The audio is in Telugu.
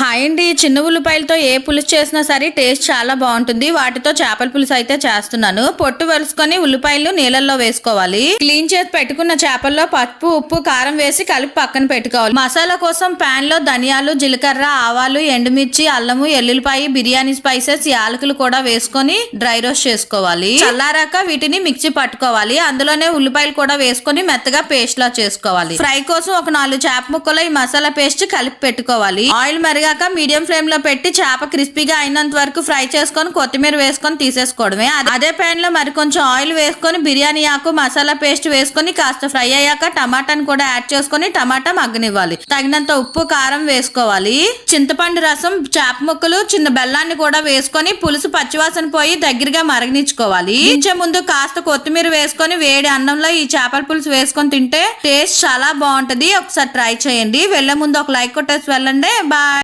హాయ్ అండి. చిన్న ఉల్లిపాయలతో ఏ పులుసు చేసినా సరే టేస్ట్ చాలా బాగుంటుంది. వాటితో చేపల పులుసు అయితే చేస్తున్నాను. పొట్టు వలుసుకొని ఉల్లిపాయలు నీళ్ళల్లో వేసుకోవాలి. క్లీన్ చేసి పెట్టుకున్న చేపల్లో పసుపు, ఉప్పు, కారం వేసి కలిపి పక్కన పెట్టుకోవాలి. మసాలా కోసం పాన్ లో ధనియాలు, జీలకర్ర, ఆవాలు, ఎండుమిర్చి, అల్లము, ఎల్లుల్లిపాయ, బిర్యానీ స్పైసెస్, యాలకులు కూడా వేసుకొని డ్రై రోస్ట్ చేసుకోవాలి. చల్లారాక వీటిని మిక్సీ పట్టుకోవాలి. అందులోనే ఉల్లిపాయలు కూడా వేసుకొని మెత్తగా పేస్ట్ లా చేసుకోవాలి. ఫ్రై కోసం ఒక 4 చేప ముక్కలు ఈ మసాలా పేస్ట్ కలిపి పెట్టుకోవాలి. ఆయిల్ మరిగాక మీడియం ఫ్లేమ్ లో పెట్టి చేప క్రిస్పీగా అయినంత వరకు ఫ్రై చేసుకొని కొత్తిమీర వేసుకొని తీసేసుకోవడమే. అదే పాన్ లో మరి కొంచెం ఆయిల్ వేసుకొని బిర్యానీ ఆకు, మసాలా పేస్ట్ వేసుకొని కాస్త ఫ్రై అయ్యాక టమాటాను కూడా యాడ్ చేసుకొని టమాటా మగ్గనివ్వాలి. తగినంత ఉప్పు, కారం వేసుకోవాలి. చింతపండు రసం, చేప ముక్కలు, చిన్న బెల్లాన్ని కూడా వేసుకొని పులుసు పచ్చివాసన పోయి దగ్గరగా మరగనిచ్చుకోవాలి. దించే ముందు కాస్త కొత్తిమీర వేసుకొని వేడి అన్నంలో ఈ చేపల పులుసు వేసుకొని తింటే టేస్ట్ చాలా బాగుంటది. ఒకసారి ట్రై చేయండి. వెళ్లే ముందు ఒక లైక్ కొట్టేసి వెళ్ళండి. బాయ్.